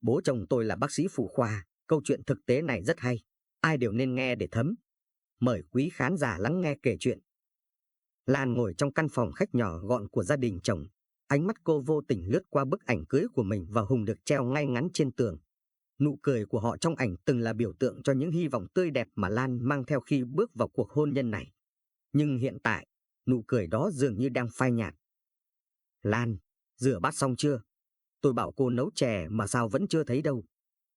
Bố chồng tôi là bác sĩ phụ khoa, câu chuyện thực tế này rất hay. Ai đều nên nghe để thấm. Mời quý khán giả lắng nghe kể chuyện. Lan ngồi trong căn phòng khách nhỏ gọn của gia đình chồng. Ánh mắt cô vô tình lướt qua bức ảnh cưới của mình và Hùng được treo ngay ngắn trên tường. Nụ cười của họ trong ảnh từng là biểu tượng cho những hy vọng tươi đẹp mà Lan mang theo khi bước vào cuộc hôn nhân này. Nhưng hiện tại, nụ cười đó dường như đang phai nhạt. Lan, rửa bát xong chưa? Tôi bảo cô nấu chè mà sao vẫn chưa thấy đâu.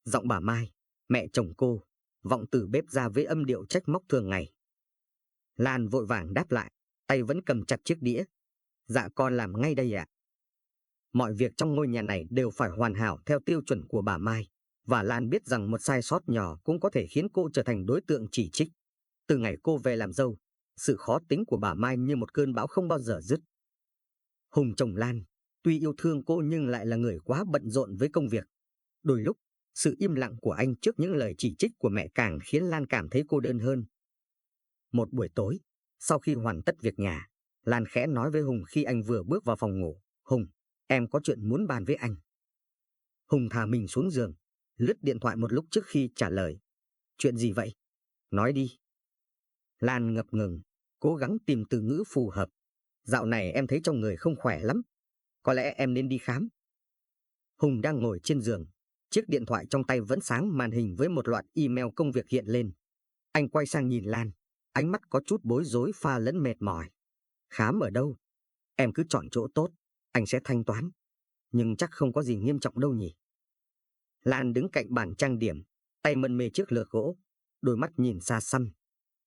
Giọng bà Mai, mẹ chồng cô, vọng từ bếp ra với âm điệu trách móc thường ngày. Lan vội vàng đáp lại, tay vẫn cầm chặt chiếc đĩa. Dạ con làm ngay đây ạ. Mọi việc trong ngôi nhà này đều phải hoàn hảo theo tiêu chuẩn của bà Mai. Và Lan biết rằng một sai sót nhỏ cũng có thể khiến cô trở thành đối tượng chỉ trích. Từ ngày cô về làm dâu, sự khó tính của bà Mai như một cơn bão không bao giờ dứt. Hùng chồng Lan, tuy yêu thương cô nhưng lại là người quá bận rộn với công việc. Đôi lúc, sự im lặng của anh trước những lời chỉ trích của mẹ càng khiến Lan cảm thấy cô đơn hơn. Một buổi tối, sau khi hoàn tất việc nhà, Lan khẽ nói với Hùng khi anh vừa bước vào phòng ngủ. Hùng, em có chuyện muốn bàn với anh. Hùng thả mình xuống giường, lướt điện thoại một lúc trước khi trả lời. Chuyện gì vậy? Nói đi. Lan ngập ngừng, cố gắng tìm từ ngữ phù hợp. Dạo này em thấy trong người không khỏe lắm. Có lẽ em nên đi khám. Hùng đang ngồi trên giường. Chiếc điện thoại trong tay vẫn sáng màn hình với một loạt email công việc hiện lên. Anh quay sang nhìn Lan, ánh mắt có chút bối rối pha lẫn mệt mỏi. Khám ở đâu? Em cứ chọn chỗ tốt, anh sẽ thanh toán. Nhưng chắc không có gì nghiêm trọng đâu nhỉ? Lan đứng cạnh bàn trang điểm, tay mân mê chiếc lược gỗ, đôi mắt nhìn xa xăm.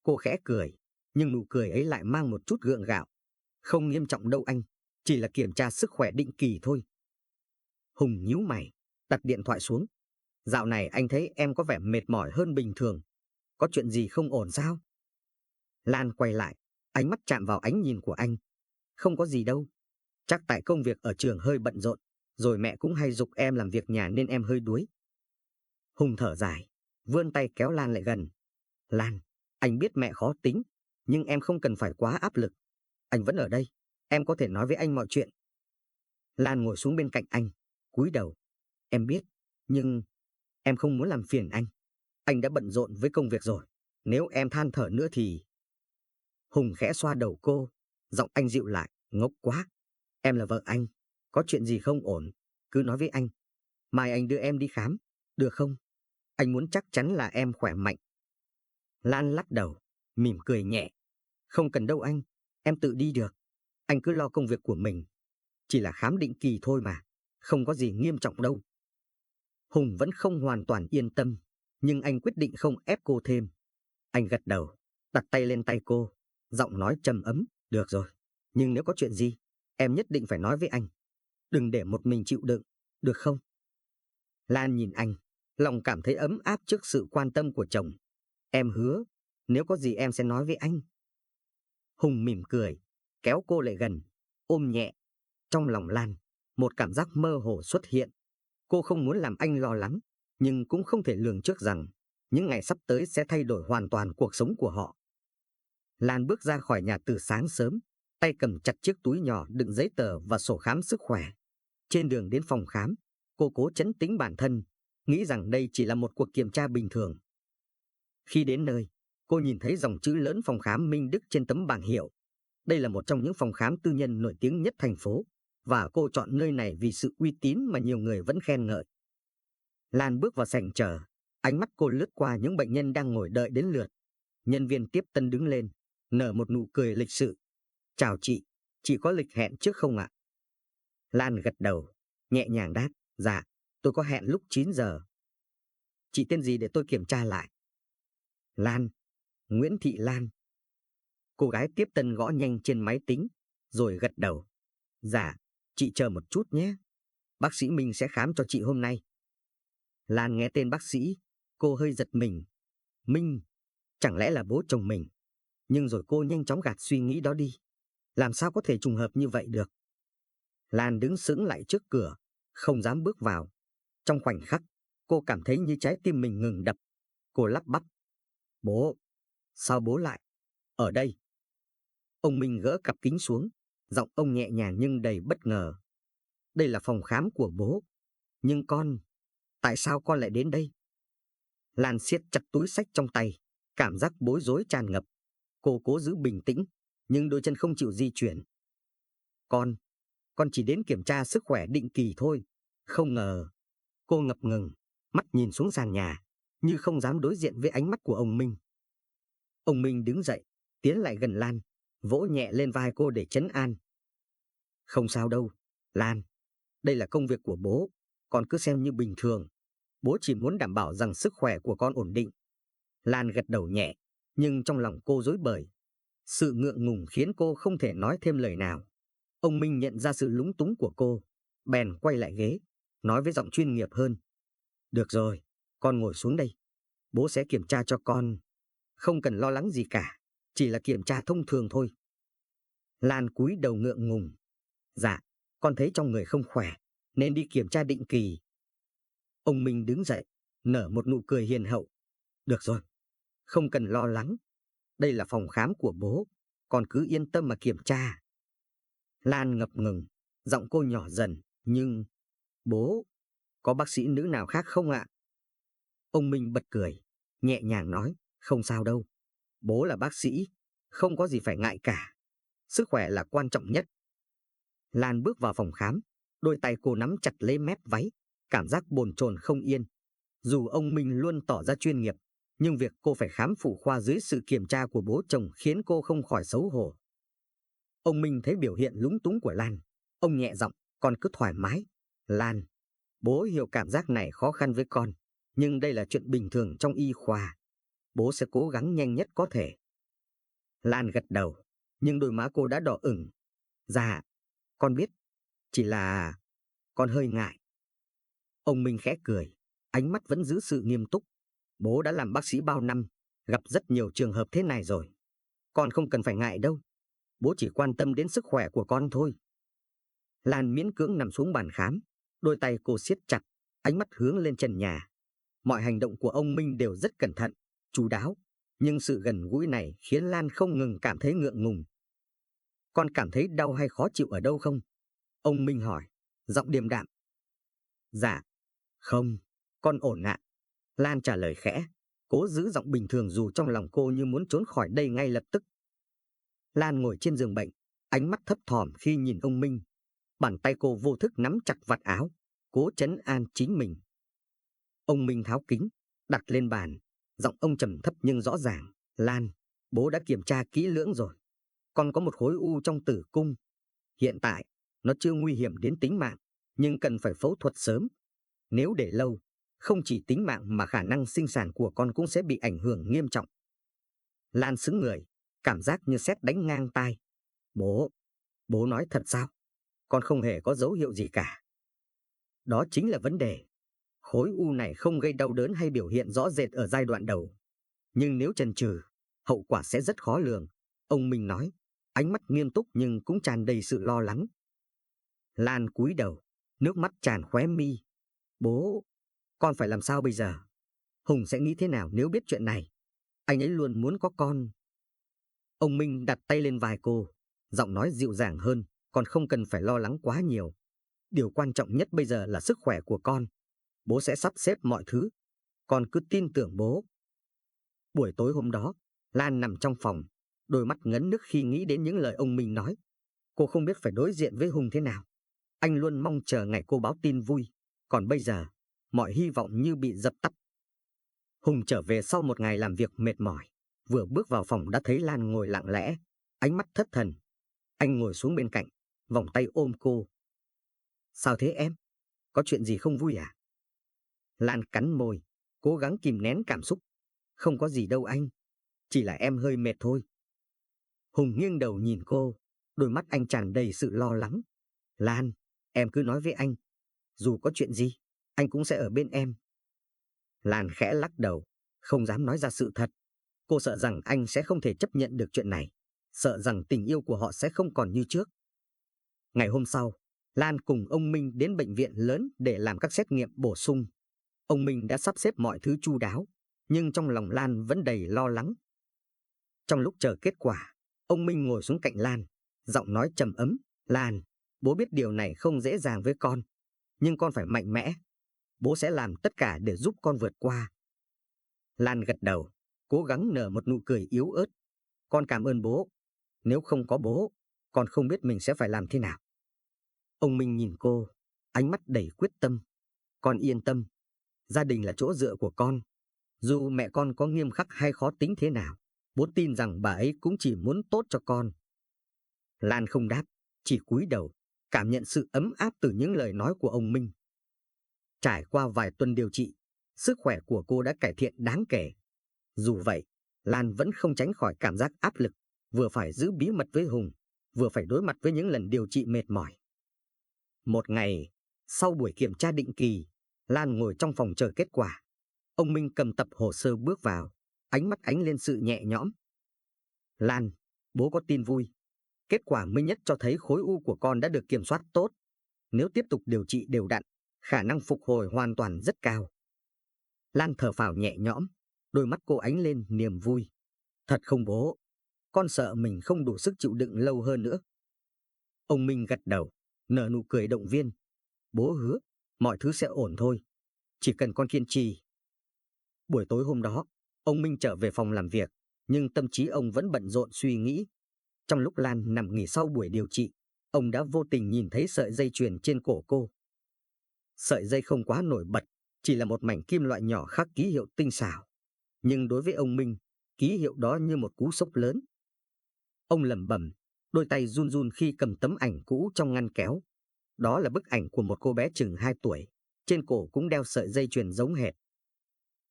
Cô khẽ cười, nhưng nụ cười ấy lại mang một chút gượng gạo. Không nghiêm trọng đâu anh, chỉ là kiểm tra sức khỏe định kỳ thôi. Hùng nhíu mày, đặt điện thoại xuống. Dạo này anh thấy em có vẻ mệt mỏi hơn bình thường. Có chuyện gì không ổn sao? Lan quay lại, ánh mắt chạm vào ánh nhìn của anh. Không có gì đâu. Chắc tại công việc ở trường hơi bận rộn, rồi mẹ cũng hay giục em làm việc nhà nên em hơi đuối. Hùng thở dài, vươn tay kéo Lan lại gần. Lan, anh biết mẹ khó tính, nhưng em không cần phải quá áp lực. Anh vẫn ở đây, em có thể nói với anh mọi chuyện. Lan ngồi xuống bên cạnh anh, cúi đầu. Em biết, nhưng em không muốn làm phiền anh. Anh đã bận rộn với công việc rồi. Nếu em than thở nữa thì... Hùng khẽ xoa đầu cô, giọng anh dịu lại, ngốc quá. Em là vợ anh, có chuyện gì không ổn, cứ nói với anh. Mai anh đưa em đi khám, được không? Anh muốn chắc chắn là em khỏe mạnh. Lan lắc đầu, mỉm cười nhẹ. Không cần đâu anh, em tự đi được. Anh cứ lo công việc của mình. Chỉ là khám định kỳ thôi mà, không có gì nghiêm trọng đâu. Hùng vẫn không hoàn toàn yên tâm, nhưng anh quyết định không ép cô thêm. Anh gật đầu, đặt tay lên tay cô, giọng nói trầm ấm, được rồi. Nhưng nếu có chuyện gì, em nhất định phải nói với anh. Đừng để một mình chịu đựng, được không? Lan nhìn anh, lòng cảm thấy ấm áp trước sự quan tâm của chồng. Em hứa, nếu có gì em sẽ nói với anh. Hùng mỉm cười, kéo cô lại gần, ôm nhẹ. Trong lòng Lan, một cảm giác mơ hồ xuất hiện. Cô không muốn làm anh lo lắng, nhưng cũng không thể lường trước rằng những ngày sắp tới sẽ thay đổi hoàn toàn cuộc sống của họ. Lan bước ra khỏi nhà từ sáng sớm, tay cầm chặt chiếc túi nhỏ đựng giấy tờ và sổ khám sức khỏe. Trên đường đến phòng khám, cô cố trấn tĩnh bản thân, nghĩ rằng đây chỉ là một cuộc kiểm tra bình thường. Khi đến nơi, cô nhìn thấy dòng chữ lớn phòng khám Minh Đức trên tấm bảng hiệu. Đây là một trong những phòng khám tư nhân nổi tiếng nhất thành phố, và cô chọn nơi này vì sự uy tín mà nhiều người vẫn khen ngợi. Lan bước vào sảnh chờ, ánh mắt cô lướt qua những bệnh nhân đang ngồi đợi đến lượt. Nhân viên tiếp tân đứng lên, nở một nụ cười lịch sự. Chào chị có lịch hẹn trước không ạ? Lan gật đầu, nhẹ nhàng đáp, dạ, tôi có hẹn lúc 9 giờ. Chị tên gì để tôi kiểm tra lại? Lan, Nguyễn Thị Lan. Cô gái tiếp tân gõ nhanh trên máy tính, rồi gật đầu. Dạ, chị chờ một chút nhé. Bác sĩ Minh sẽ khám cho chị hôm nay. Lan nghe tên bác sĩ, cô hơi giật mình. Minh, chẳng lẽ là bố chồng mình? Nhưng rồi cô nhanh chóng gạt suy nghĩ đó đi. Làm sao có thể trùng hợp như vậy được? Lan đứng sững lại trước cửa, không dám bước vào. Trong khoảnh khắc, cô cảm thấy như trái tim mình ngừng đập. Cô lắp bắp. Bố, sao bố lại? Ở đây. Ông Minh gỡ cặp kính xuống, giọng ông nhẹ nhàng nhưng đầy bất ngờ. Đây là phòng khám của bố. Nhưng con Tại sao con lại đến đây? Lan siết chặt túi xách trong tay, cảm giác bối rối tràn ngập. Cô cố giữ bình tĩnh, nhưng đôi chân không chịu di chuyển. Con chỉ đến kiểm tra sức khỏe định kỳ thôi. Không ngờ. Cô ngập ngừng, mắt nhìn xuống sàn nhà, như không dám đối diện với ánh mắt của ông Minh. Ông Minh đứng dậy, tiến lại gần Lan, vỗ nhẹ lên vai cô để trấn an. Không sao đâu, Lan. Đây là công việc của bố, con cứ xem như bình thường. Bố chỉ muốn đảm bảo rằng sức khỏe của con ổn định. Lan gật đầu nhẹ, nhưng trong lòng cô rối bời. Sự ngượng ngùng khiến cô không thể nói thêm lời nào. Ông Minh nhận ra sự lúng túng của cô, bèn quay lại ghế, nói với giọng chuyên nghiệp hơn. Được rồi, con ngồi xuống đây. Bố sẽ kiểm tra cho con. Không cần lo lắng gì cả, chỉ là kiểm tra thông thường thôi. Lan cúi đầu ngượng ngùng. Dạ, con thấy trong người không khỏe, nên đi kiểm tra định kỳ. Ông Minh đứng dậy, nở một nụ cười hiền hậu. Được rồi, không cần lo lắng. Đây là phòng khám của bố, con cứ yên tâm mà kiểm tra. Lan ngập ngừng, giọng cô nhỏ dần, nhưng... Bố, có bác sĩ nữ nào khác không ạ? Ông Minh bật cười, nhẹ nhàng nói, không sao đâu. Bố là bác sĩ, không có gì phải ngại cả. Sức khỏe là quan trọng nhất. Lan bước vào phòng khám, đôi tay cô nắm chặt lấy mép váy, cảm giác bồn chồn không yên. Dù ông Minh luôn tỏ ra chuyên nghiệp, nhưng việc cô phải khám phụ khoa dưới sự kiểm tra của bố chồng khiến cô không khỏi xấu hổ. Ông Minh thấy biểu hiện lúng túng của Lan. Ông nhẹ giọng, con cứ thoải mái. Lan, bố hiểu cảm giác này khó khăn với con, nhưng đây là chuyện bình thường trong y khoa. Bố sẽ cố gắng nhanh nhất có thể. Lan gật đầu, nhưng đôi má cô đã đỏ ửng. Dạ, con biết, chỉ là con hơi ngại. Ông Minh khẽ cười, ánh mắt vẫn giữ sự nghiêm túc. Bố đã làm bác sĩ bao năm, gặp rất nhiều trường hợp thế này rồi. Con không cần phải ngại đâu. Bố chỉ quan tâm đến sức khỏe của con thôi. Lan miễn cưỡng nằm xuống bàn khám, đôi tay cô siết chặt, ánh mắt hướng lên trần nhà. Mọi hành động của ông Minh đều rất cẩn thận, chu đáo, nhưng sự gần gũi này khiến Lan không ngừng cảm thấy ngượng ngùng. Con cảm thấy đau hay khó chịu ở đâu không? Ông Minh hỏi, giọng điềm đạm. Dạ, không, con ổn ạ. Lan trả lời khẽ, cố giữ giọng bình thường dù trong lòng cô như muốn trốn khỏi đây ngay lập tức. Lan ngồi trên giường bệnh, ánh mắt thấp thỏm khi nhìn ông Minh. Bàn tay cô vô thức nắm chặt vạt áo, cố trấn an chính mình. Ông Minh tháo kính, đặt lên bàn, giọng ông trầm thấp nhưng rõ ràng. Lan, bố đã kiểm tra kỹ lưỡng rồi. Con có một khối u trong tử cung. Hiện tại, nó chưa nguy hiểm đến tính mạng, nhưng cần phải phẫu thuật sớm. Nếu để lâu, không chỉ tính mạng mà khả năng sinh sản của con cũng sẽ bị ảnh hưởng nghiêm trọng. Lan sững người, cảm giác như sét đánh ngang tai. Bố nói thật sao? Con không hề có dấu hiệu gì cả. Đó chính là vấn đề. Khối u này không gây đau đớn hay biểu hiện rõ rệt ở giai đoạn đầu. Nhưng nếu chần chừ, hậu quả sẽ rất khó lường. Ông Minh nói, ánh mắt nghiêm túc nhưng cũng tràn đầy sự lo lắng. Lan cúi đầu, nước mắt tràn khóe mi. Bố, con phải làm sao bây giờ? Hùng sẽ nghĩ thế nào nếu biết chuyện này? Anh ấy luôn muốn có con. Ông Minh đặt tay lên vai cô, giọng nói dịu dàng hơn, con không cần phải lo lắng quá nhiều. Điều quan trọng nhất bây giờ là sức khỏe của con. Bố sẽ sắp xếp mọi thứ. Con cứ tin tưởng bố. Buổi tối hôm đó, Lan nằm trong phòng, đôi mắt ngấn nước khi nghĩ đến những lời ông Minh nói. Cô không biết phải đối diện với Hùng thế nào. Anh luôn mong chờ ngày cô báo tin vui. Còn bây giờ, mọi hy vọng như bị dập tắt. Hùng trở về sau một ngày làm việc mệt mỏi. Vừa bước vào phòng đã thấy Lan ngồi lặng lẽ, ánh mắt thất thần. Anh ngồi xuống bên cạnh, vòng tay ôm cô. Sao thế em? Có chuyện gì không vui à? Lan cắn môi, cố gắng kìm nén cảm xúc. Không có gì đâu anh, chỉ là em hơi mệt thôi. Hùng nghiêng đầu nhìn cô, đôi mắt anh tràn đầy sự lo lắng. Lan, em cứ nói với anh, dù có chuyện gì, anh cũng sẽ ở bên em. Lan khẽ lắc đầu, không dám nói ra sự thật. Cô sợ rằng anh sẽ không thể chấp nhận được chuyện này, sợ rằng tình yêu của họ sẽ không còn như trước. Ngày hôm sau, Lan cùng ông Minh đến bệnh viện lớn để làm các xét nghiệm bổ sung. Ông Minh đã sắp xếp mọi thứ chu đáo, nhưng trong lòng Lan vẫn đầy lo lắng. Trong lúc chờ kết quả, ông Minh ngồi xuống cạnh Lan, giọng nói trầm ấm. Lan, bố biết điều này không dễ dàng với con, nhưng con phải mạnh mẽ. bố sẽ làm tất cả để giúp con vượt qua. Lan gật đầu, cố gắng nở một nụ cười yếu ớt. Con cảm ơn bố. Nếu không có bố, con không biết mình sẽ phải làm thế nào. Ông Minh nhìn cô, ánh mắt đầy quyết tâm. Con yên tâm, gia đình là chỗ dựa của con. Dù mẹ con có nghiêm khắc hay khó tính thế nào, bố tin rằng bà ấy cũng chỉ muốn tốt cho con. Lan không đáp, chỉ cúi đầu, cảm nhận sự ấm áp từ những lời nói của ông Minh. Trải qua vài tuần điều trị, sức khỏe của cô đã cải thiện đáng kể. Dù vậy, Lan vẫn không tránh khỏi cảm giác áp lực, vừa phải giữ bí mật với Hùng, vừa phải đối mặt với những lần điều trị mệt mỏi. Một ngày, sau buổi kiểm tra định kỳ, Lan ngồi trong phòng chờ kết quả. Ông Minh cầm tập hồ sơ bước vào, ánh mắt ánh lên sự nhẹ nhõm. Lan, bố có tin vui. Kết quả mới nhất cho thấy khối u của con đã được kiểm soát tốt. Nếu tiếp tục điều trị đều đặn, khả năng phục hồi hoàn toàn rất cao. Lan thở phào nhẹ nhõm, đôi mắt cô ánh lên niềm vui. Thật không bố? Con sợ mình không đủ sức chịu đựng lâu hơn nữa. Ông Minh gật đầu, nở nụ cười động viên. Bố hứa, mọi thứ sẽ ổn thôi. Chỉ cần con kiên trì. Buổi tối hôm đó, ông Minh trở về phòng làm việc, nhưng tâm trí ông vẫn bận rộn suy nghĩ. Trong lúc Lan nằm nghỉ sau buổi điều trị, ông đã vô tình nhìn thấy sợi dây chuyền trên cổ cô. Sợi dây không quá nổi bật, chỉ là một mảnh kim loại nhỏ khắc ký hiệu tinh xảo. Nhưng đối với ông Minh, ký hiệu đó như một cú sốc lớn. Ông lẩm bẩm, đôi tay run run khi cầm tấm ảnh cũ trong ngăn kéo. Đó là bức ảnh của một cô bé chừng 2 tuổi, trên cổ cũng đeo sợi dây chuyền giống hệt.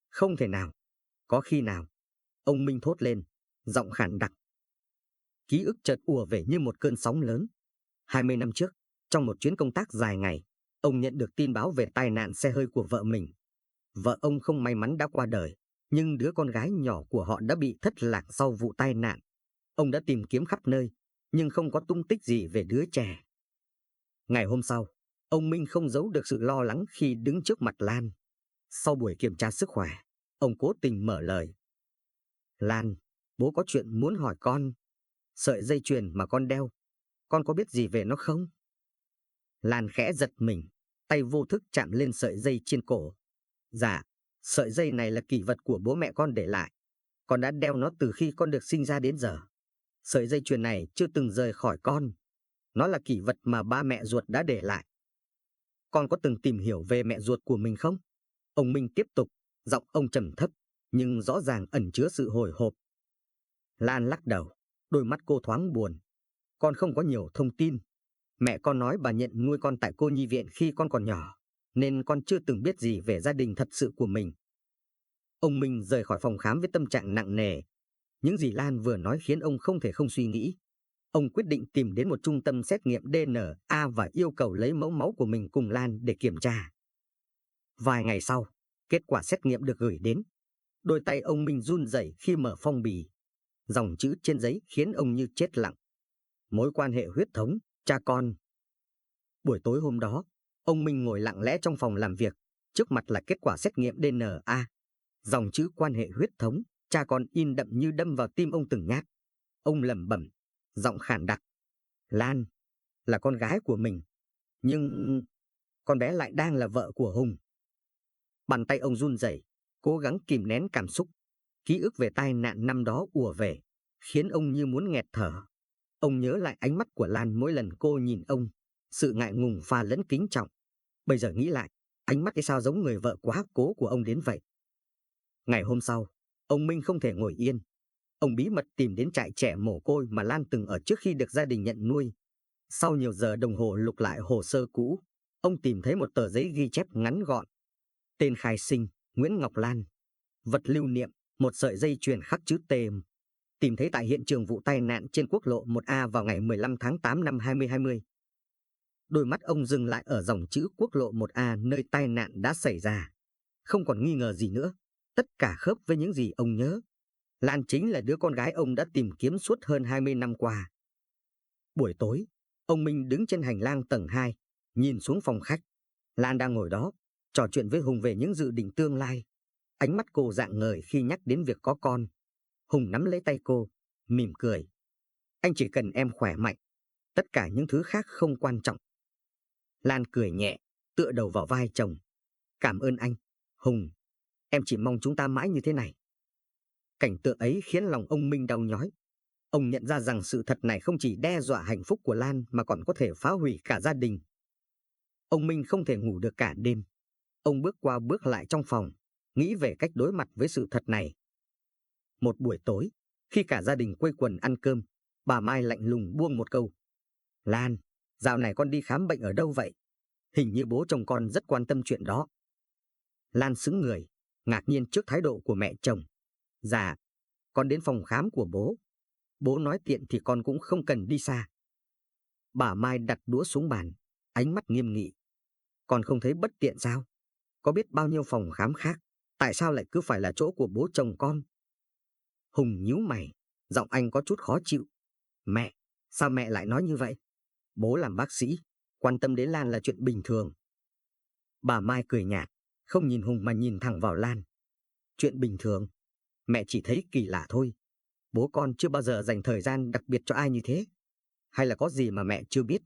Không thể nào, có khi nào? Ông Minh thốt lên, giọng khản đặc. Ký ức chợt ùa về như một cơn sóng lớn. 20 năm trước, trong một chuyến công tác dài ngày, ông nhận được tin báo về tai nạn xe hơi của vợ mình. Vợ ông không may mắn đã qua đời, nhưng đứa con gái nhỏ của họ đã bị thất lạc sau vụ tai nạn. Ông đã tìm kiếm khắp nơi, nhưng không có tung tích gì về đứa trẻ. Ngày hôm sau, ông Minh không giấu được sự lo lắng khi đứng trước mặt Lan. Sau buổi kiểm tra sức khỏe, ông cố tình mở lời. Lan, bố có chuyện muốn hỏi con. Sợi dây chuyền mà con đeo, con có biết gì về nó không? Lan khẽ giật mình, tay vô thức chạm lên sợi dây trên cổ. Dạ, sợi dây này là kỷ vật của bố mẹ con để lại. Con đã đeo nó từ khi con được sinh ra đến giờ. Sợi dây chuyền này chưa từng rời khỏi con. Nó là kỷ vật mà ba mẹ ruột đã để lại. Con có từng tìm hiểu về mẹ ruột của mình không? Ông Minh tiếp tục, giọng ông trầm thấp, nhưng rõ ràng ẩn chứa sự hồi hộp. Lan lắc đầu, đôi mắt cô thoáng buồn. Con không có nhiều thông tin. Mẹ con nói bà nhận nuôi con tại cô nhi viện khi con còn nhỏ, nên con chưa từng biết gì về gia đình thật sự của mình. Ông Minh rời khỏi phòng khám với tâm trạng nặng nề. Những gì Lan vừa nói khiến ông không thể không suy nghĩ. Ông quyết định tìm đến một trung tâm xét nghiệm DNA và yêu cầu lấy mẫu máu của mình cùng Lan để kiểm tra. Vài ngày sau, kết quả xét nghiệm được gửi đến. Đôi tay ông Minh run rẩy khi mở phong bì. Dòng chữ trên giấy khiến ông như chết lặng. Mối quan hệ huyết thống, cha con. Buổi tối hôm đó, ông Minh ngồi lặng lẽ trong phòng làm việc. Trước mặt là kết quả xét nghiệm DNA. Dòng chữ quan hệ huyết thống, cha con in đậm như đâm vào tim ông từng nhát. Ông lẩm bẩm, giọng khản đặc. Lan, là con gái của mình. Nhưng con bé lại đang là vợ của Hùng. Bàn tay ông run rẩy, cố gắng kìm nén cảm xúc. Ký ức về tai nạn năm đó ùa về, khiến ông như muốn nghẹt thở. Ông nhớ lại ánh mắt của Lan mỗi lần cô nhìn ông, sự ngại ngùng pha lẫn kính trọng. Bây giờ nghĩ lại, ánh mắt ấy sao giống người vợ quá cố của ông đến vậy. Ngày hôm sau, ông Minh không thể ngồi yên. Ông bí mật tìm đến trại trẻ mồ côi mà Lan từng ở trước khi được gia đình nhận nuôi. Sau nhiều giờ đồng hồ lục lại hồ sơ cũ, ông tìm thấy một tờ giấy ghi chép ngắn gọn. Tên khai sinh, Nguyễn Ngọc Lan. Vật lưu niệm, một sợi dây chuyền khắc chữ T. Tìm thấy tại hiện trường vụ tai nạn trên quốc lộ 1A vào ngày 15 tháng 8 năm 2020. Đôi mắt ông dừng lại ở dòng chữ quốc lộ 1A nơi tai nạn đã xảy ra. Không còn nghi ngờ gì nữa, tất cả khớp với những gì ông nhớ. Lan chính là đứa con gái ông đã tìm kiếm suốt hơn 20 năm qua. Buổi tối, ông Minh đứng trên hành lang tầng 2, nhìn xuống phòng khách. Lan đang ngồi đó, trò chuyện với Hùng về những dự định tương lai. Ánh mắt cô rạng ngời khi nhắc đến việc có con. Hùng nắm lấy tay cô, mỉm cười. Anh chỉ cần em khỏe mạnh, tất cả những thứ khác không quan trọng. Lan cười nhẹ, tựa đầu vào vai chồng. Cảm ơn anh, Hùng. Em chỉ mong chúng ta mãi như thế này. Cảnh tượng ấy khiến lòng ông Minh đau nhói. Ông nhận ra rằng sự thật này không chỉ đe dọa hạnh phúc của Lan mà còn có thể phá hủy cả gia đình. Ông Minh không thể ngủ được cả đêm. Ông bước qua bước lại trong phòng, nghĩ về cách đối mặt với sự thật này. Một buổi tối, khi cả gia đình quây quần ăn cơm, bà Mai lạnh lùng buông một câu. Lan, dạo này con đi khám bệnh ở đâu vậy? Hình như bố chồng con rất quan tâm chuyện đó. Lan sững người, ngạc nhiên trước thái độ của mẹ chồng. Dạ, con đến phòng khám của bố. Bố nói tiện thì con cũng không cần đi xa. Bà Mai đặt đũa xuống bàn, ánh mắt nghiêm nghị. Con không thấy bất tiện sao? Có biết bao nhiêu phòng khám khác, tại sao lại cứ phải là chỗ của bố chồng con? Hùng nhíu mày, giọng anh có chút khó chịu. Mẹ, sao mẹ lại nói như vậy? Bố làm bác sĩ, quan tâm đến Lan là chuyện bình thường. Bà Mai cười nhạt, không nhìn Hùng mà nhìn thẳng vào Lan. Chuyện bình thường, mẹ chỉ thấy kỳ lạ thôi. Bố con chưa bao giờ dành thời gian đặc biệt cho ai như thế. Hay là có gì mà mẹ chưa biết?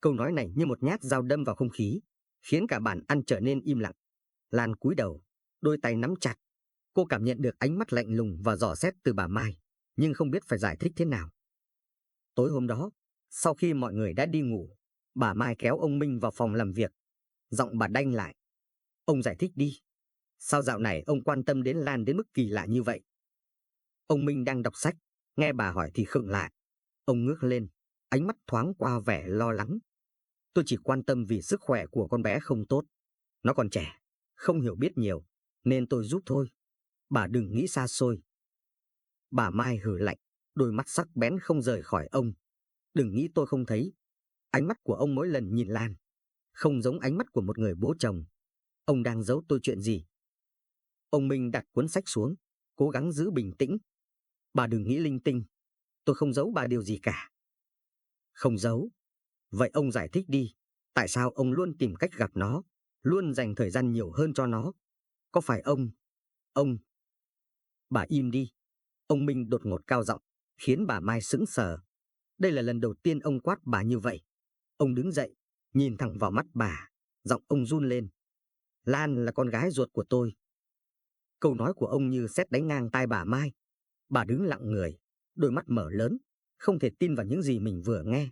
Câu nói này như một nhát dao đâm vào không khí, khiến cả bàn ăn trở nên im lặng. Lan cúi đầu, đôi tay nắm chặt. Cô cảm nhận được ánh mắt lạnh lùng và dò xét từ bà Mai, nhưng không biết phải giải thích thế nào. Tối hôm đó, sau khi mọi người đã đi ngủ, bà Mai kéo ông Minh vào phòng làm việc. Giọng bà đanh lại. Ông giải thích đi. Sao dạo này ông quan tâm đến Lan đến mức kỳ lạ như vậy? Ông Minh đang đọc sách, nghe bà hỏi thì khựng lại. Ông ngước lên, ánh mắt thoáng qua vẻ lo lắng. Tôi chỉ quan tâm vì sức khỏe của con bé không tốt. Nó còn trẻ, không hiểu biết nhiều, nên tôi giúp thôi. Bà đừng nghĩ xa xôi. Bà Mai hừ lạnh, đôi mắt sắc bén không rời khỏi ông. Đừng nghĩ tôi không thấy. Ánh mắt của ông mỗi lần nhìn Lan không giống ánh mắt của một người bố chồng. Ông đang giấu tôi chuyện gì? Ông Minh đặt cuốn sách xuống, cố gắng giữ bình tĩnh. Bà đừng nghĩ linh tinh. Tôi không giấu bà điều gì cả. Không giấu. Vậy ông giải thích đi. Tại sao ông luôn tìm cách gặp nó, luôn dành thời gian nhiều hơn cho nó? Có phải ông... Bà im đi. Ông Minh đột ngột cao giọng, khiến bà Mai sững sờ. Đây là lần đầu tiên ông quát bà như vậy. Ông đứng dậy, nhìn thẳng vào mắt bà, giọng ông run lên. Lan là con gái ruột của tôi. Câu nói của ông như sét đánh ngang tai bà Mai. Bà đứng lặng người, đôi mắt mở lớn, không thể tin vào những gì mình vừa nghe.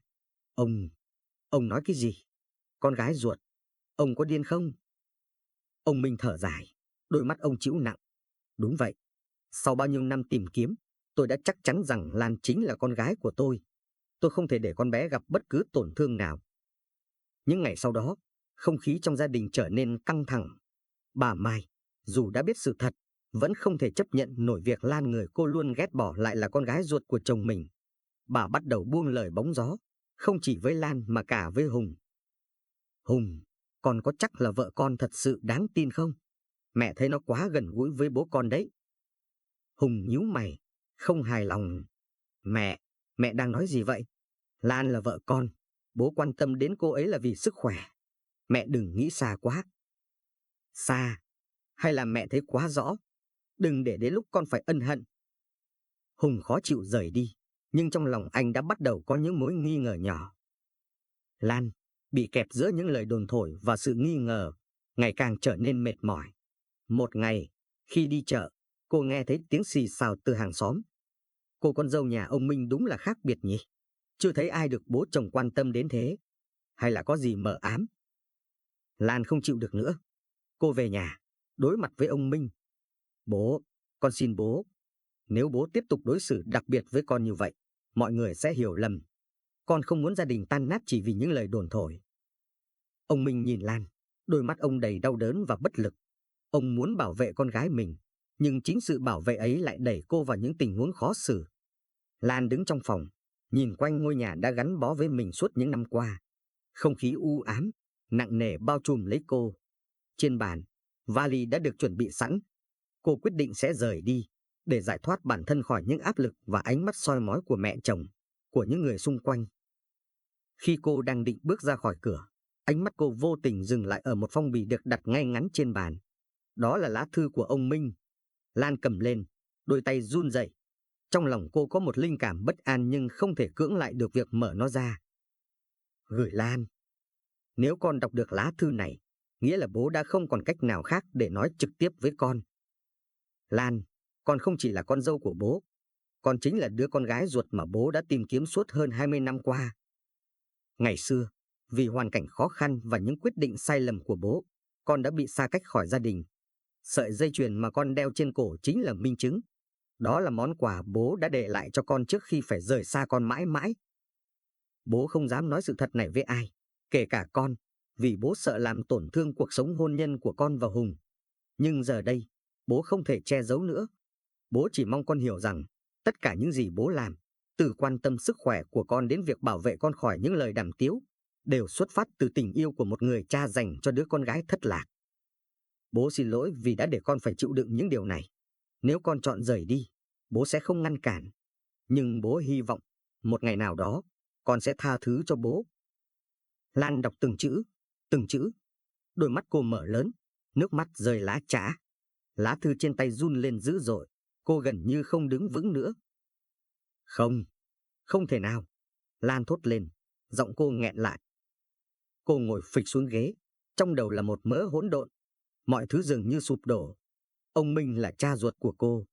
Ông nói cái gì? Con gái ruột? Ông có điên không? Ông Minh thở dài, đôi mắt ông trĩu nặng. Đúng vậy. Sau bao nhiêu năm tìm kiếm, tôi đã chắc chắn rằng Lan chính là con gái của tôi. Tôi không thể để con bé gặp bất cứ tổn thương nào. Những ngày sau đó, không khí trong gia đình trở nên căng thẳng. Bà Mai, dù đã biết sự thật, vẫn không thể chấp nhận nổi việc Lan, người cô luôn ghét bỏ, lại là con gái ruột của chồng mình. Bà bắt đầu buông lời bóng gió, không chỉ với Lan mà cả với Hùng. Hùng, con có chắc là vợ con thật sự đáng tin không? Mẹ thấy nó quá gần gũi với bố con đấy. Hùng nhíu mày, không hài lòng. Mẹ đang nói gì vậy? Lan là vợ con, bố quan tâm đến cô ấy là vì sức khỏe. Mẹ đừng nghĩ xa quá. Xa? Hay là mẹ thấy quá rõ? Đừng để đến lúc con phải ân hận. Hùng khó chịu rời đi, nhưng trong lòng anh đã bắt đầu có những mối nghi ngờ nhỏ. Lan bị kẹp giữa những lời đồn thổi và sự nghi ngờ, ngày càng trở nên mệt mỏi. Một ngày, khi đi chợ, cô nghe thấy tiếng xì xào từ hàng xóm. Cô con dâu nhà ông Minh đúng là khác biệt nhỉ? Chưa thấy ai được bố chồng quan tâm đến thế. Hay là có gì mờ ám? Lan không chịu được nữa. Cô về nhà, đối mặt với ông Minh. Bố, con xin bố. Nếu bố tiếp tục đối xử đặc biệt với con như vậy, mọi người sẽ hiểu lầm. Con không muốn gia đình tan nát chỉ vì những lời đồn thổi. Ông Minh nhìn Lan, đôi mắt ông đầy đau đớn và bất lực. Ông muốn bảo vệ con gái mình, nhưng chính sự bảo vệ ấy lại đẩy cô vào những tình huống khó xử. Lan đứng trong phòng, nhìn quanh ngôi nhà đã gắn bó với mình suốt những năm qua. Không khí u ám, nặng nề bao trùm lấy cô. Trên bàn, vali đã được chuẩn bị sẵn. Cô quyết định sẽ rời đi, để giải thoát bản thân khỏi những áp lực và ánh mắt soi mói của mẹ chồng, của những người xung quanh. Khi cô đang định bước ra khỏi cửa, ánh mắt cô vô tình dừng lại ở một phong bì được đặt ngay ngắn trên bàn. Đó là lá thư của ông Minh. Lan cầm lên, đôi tay run rẩy. Trong lòng cô có một linh cảm bất an nhưng không thể cưỡng lại được việc mở nó ra. Gửi Lan. Nếu con đọc được lá thư này, nghĩa là bố đã không còn cách nào khác để nói trực tiếp với con. Lan, con không chỉ là con dâu của bố, con chính là đứa con gái ruột mà bố đã tìm kiếm suốt hơn 20 năm qua. Ngày xưa, vì hoàn cảnh khó khăn và những quyết định sai lầm của bố, con đã bị xa cách khỏi gia đình. Sợi dây chuyền mà con đeo trên cổ chính là minh chứng. Đó là món quà bố đã để lại cho con trước khi phải rời xa con mãi mãi. Bố không dám nói sự thật này với ai, kể cả con, vì bố sợ làm tổn thương cuộc sống hôn nhân của con và Hùng. Nhưng giờ đây, bố không thể che giấu nữa. Bố chỉ mong con hiểu rằng, tất cả những gì bố làm, từ quan tâm sức khỏe của con đến việc bảo vệ con khỏi những lời đàm tiếu, đều xuất phát từ tình yêu của một người cha dành cho đứa con gái thất lạc. Bố xin lỗi vì đã để con phải chịu đựng những điều này. Nếu con chọn rời đi, bố sẽ không ngăn cản. Nhưng bố hy vọng, một ngày nào đó, con sẽ tha thứ cho bố. Lan đọc từng chữ, từng chữ. Đôi mắt cô mở lớn, nước mắt rơi lá chã. Lá thư trên tay run lên dữ dội, cô gần như không đứng vững nữa. Không, không thể nào. Lan thốt lên, giọng cô nghẹn lại. Cô ngồi phịch xuống ghế, trong đầu là một mớ hỗn độn. Mọi thứ dường như sụp đổ. Ông Minh là cha ruột của cô.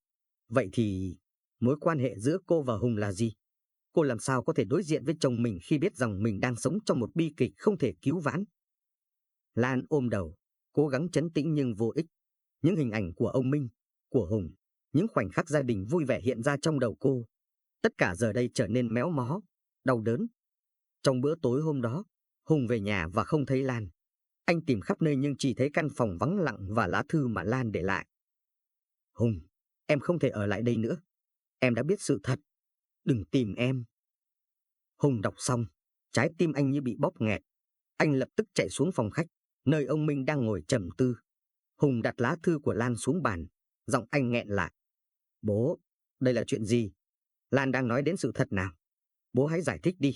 Vậy thì mối quan hệ giữa cô và Hùng là gì? Cô làm sao có thể đối diện với chồng mình khi biết rằng mình đang sống trong một bi kịch không thể cứu vãn? Lan ôm đầu, cố gắng trấn tĩnh nhưng vô ích. Những hình ảnh của ông Minh, của Hùng, những khoảnh khắc gia đình vui vẻ hiện ra trong đầu cô. Tất cả giờ đây trở nên méo mó, đau đớn. Trong bữa tối hôm đó, Hùng về nhà và không thấy Lan. Anh tìm khắp nơi nhưng chỉ thấy căn phòng vắng lặng và lá thư mà Lan để lại. Hùng, em không thể ở lại đây nữa. Em đã biết sự thật. Đừng tìm em. Hùng đọc xong, trái tim anh như bị bóp nghẹt. Anh lập tức chạy xuống phòng khách, nơi ông Minh đang ngồi trầm tư. Hùng đặt lá thư của Lan xuống bàn, giọng anh nghẹn lại. Bố, đây là chuyện gì? Lan đang nói đến sự thật nào? Bố hãy giải thích đi.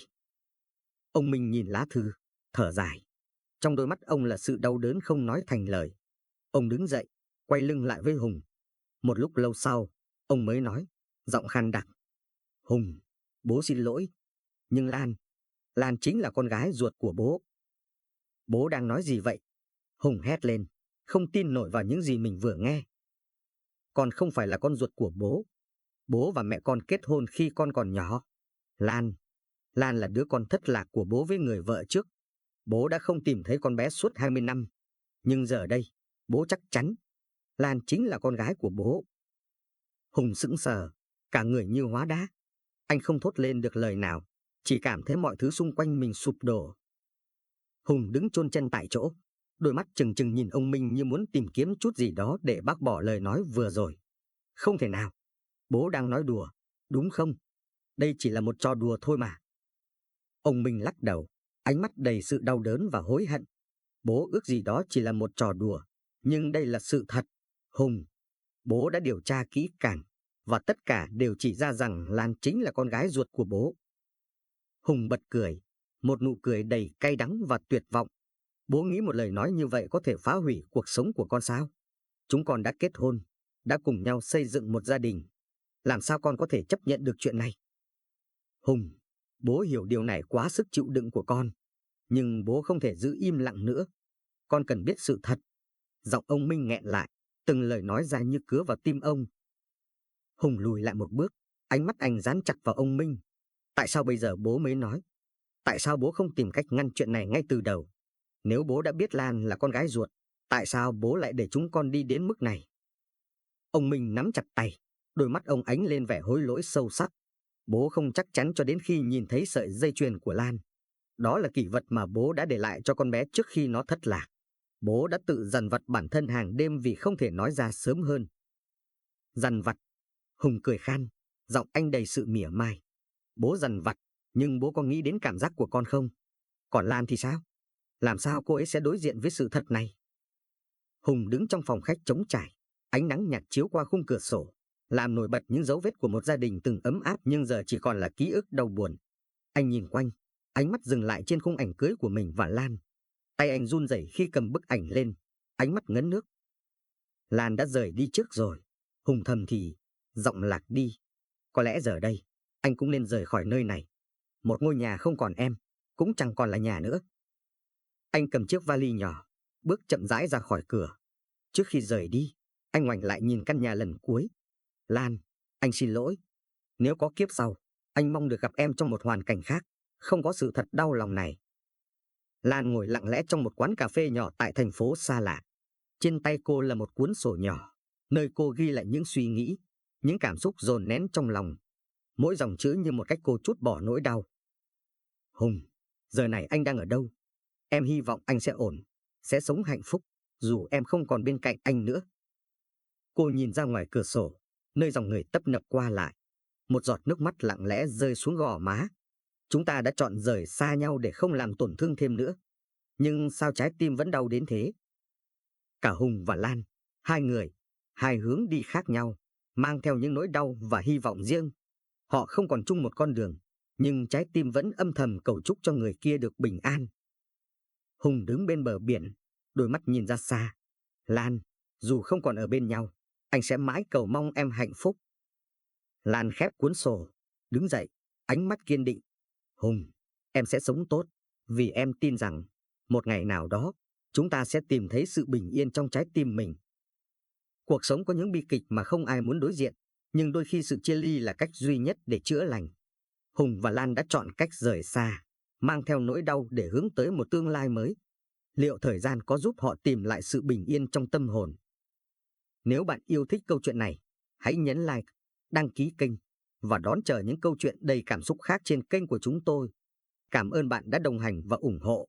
Ông Minh nhìn lá thư, thở dài. Trong đôi mắt ông là sự đau đớn không nói thành lời. Ông đứng dậy, quay lưng lại với Hùng. Một lúc lâu sau, ông mới nói, giọng khan đặc. Hùng, bố xin lỗi. Nhưng Lan chính là con gái ruột của bố. Bố đang nói gì vậy? Hùng hét lên, không tin nổi vào những gì mình vừa nghe. Con không phải là con ruột của bố. Bố và mẹ con kết hôn khi con còn nhỏ. Lan là đứa con thất lạc của bố với người vợ trước. Bố đã không tìm thấy con bé suốt 20 năm. Nhưng giờ đây, bố chắc chắn Lan chính là con gái của bố. Hùng sững sờ, cả người như hóa đá. Anh không thốt lên được lời nào, chỉ cảm thấy mọi thứ xung quanh mình sụp đổ. Hùng đứng chôn chân tại chỗ, đôi mắt trừng trừng nhìn ông Minh như muốn tìm kiếm chút gì đó để bác bỏ lời nói vừa rồi. Không thể nào, bố đang nói đùa, đúng không? Đây chỉ là một trò đùa thôi mà. Ông Minh lắc đầu, ánh mắt đầy sự đau đớn và hối hận. Bố ước gì đó chỉ là một trò đùa, nhưng đây là sự thật. Hùng, bố đã điều tra kỹ càng, và tất cả đều chỉ ra rằng Lan chính là con gái ruột của bố. Hùng bật cười, một nụ cười đầy cay đắng và tuyệt vọng. Bố nghĩ một lời nói như vậy có thể phá hủy cuộc sống của con sao? Chúng con đã kết hôn, đã cùng nhau xây dựng một gia đình. Làm sao con có thể chấp nhận được chuyện này? Hùng, bố hiểu điều này quá sức chịu đựng của con. Nhưng bố không thể giữ im lặng nữa. Con cần biết sự thật. Giọng ông Minh nghẹn lại, từng lời nói ra như cứa vào tim ông. Hùng lùi lại một bước, ánh mắt anh dán chặt vào ông Minh. Tại sao bây giờ bố mới nói? Tại sao bố không tìm cách ngăn chuyện này ngay từ đầu? Nếu bố đã biết Lan là con gái ruột, tại sao bố lại để chúng con đi đến mức này? Ông Minh nắm chặt tay, đôi mắt ông ánh lên vẻ hối lỗi sâu sắc. Bố không chắc chắn cho đến khi nhìn thấy sợi dây chuyền của Lan. Đó là kỷ vật mà bố đã để lại cho con bé trước khi nó thất lạc. Bố đã tự dằn vặt bản thân hàng đêm vì không thể nói ra sớm hơn. Dằn vặt. Hùng cười khan, giọng anh đầy sự mỉa mai. Bố dằn vặt, nhưng bố có nghĩ đến cảm giác của con không? Còn Lan thì sao? Làm sao cô ấy sẽ đối diện với sự thật này? Hùng đứng trong phòng khách trống trải, ánh nắng nhạt chiếu qua khung cửa sổ, làm nổi bật những dấu vết của một gia đình từng ấm áp nhưng giờ chỉ còn là ký ức đau buồn. Anh nhìn quanh, ánh mắt dừng lại trên khung ảnh cưới của mình và Lan. Tay anh run rẩy khi cầm bức ảnh lên, ánh mắt ngấn nước. Lan đã rời đi trước rồi. Hùng thầm thì, giọng lạc đi. Có lẽ giờ đây, anh cũng nên rời khỏi nơi này. Một ngôi nhà không còn em, cũng chẳng còn là nhà nữa. Anh cầm chiếc vali nhỏ, bước chậm rãi ra khỏi cửa. Trước khi rời đi, anh ngoảnh lại nhìn căn nhà lần cuối. Lan, anh xin lỗi. Nếu có kiếp sau, anh mong được gặp em trong một hoàn cảnh khác, không có sự thật đau lòng này. Lan ngồi lặng lẽ trong một quán cà phê nhỏ tại thành phố xa lạ. Trên tay cô là một cuốn sổ nhỏ, nơi cô ghi lại những suy nghĩ, những cảm xúc dồn nén trong lòng. Mỗi dòng chữ như một cách cô trút bỏ nỗi đau. Hùng, giờ này anh đang ở đâu? Em hy vọng anh sẽ ổn, sẽ sống hạnh phúc, dù em không còn bên cạnh anh nữa. Cô nhìn ra ngoài cửa sổ, nơi dòng người tấp nập qua lại. Một giọt nước mắt lặng lẽ rơi xuống gò má. Chúng ta đã chọn rời xa nhau để không làm tổn thương thêm nữa. Nhưng sao trái tim vẫn đau đến thế? Cả Hùng và Lan, hai người, hai hướng đi khác nhau, mang theo những nỗi đau và hy vọng riêng. Họ không còn chung một con đường, nhưng trái tim vẫn âm thầm cầu chúc cho người kia được bình an. Hùng đứng bên bờ biển, đôi mắt nhìn ra xa. Lan, dù không còn ở bên nhau, anh sẽ mãi cầu mong em hạnh phúc. Lan khép cuốn sổ, đứng dậy, ánh mắt kiên định. Hùng, em sẽ sống tốt, vì em tin rằng, một ngày nào đó, chúng ta sẽ tìm thấy sự bình yên trong trái tim mình. Cuộc sống có những bi kịch mà không ai muốn đối diện, nhưng đôi khi sự chia ly là cách duy nhất để chữa lành. Hùng và Lan đã chọn cách rời xa, mang theo nỗi đau để hướng tới một tương lai mới. Liệu thời gian có giúp họ tìm lại sự bình yên trong tâm hồn? Nếu bạn yêu thích câu chuyện này, hãy nhấn like, đăng ký kênh và đón chờ những câu chuyện đầy cảm xúc khác trên kênh của chúng tôi. Cảm ơn bạn đã đồng hành và ủng hộ.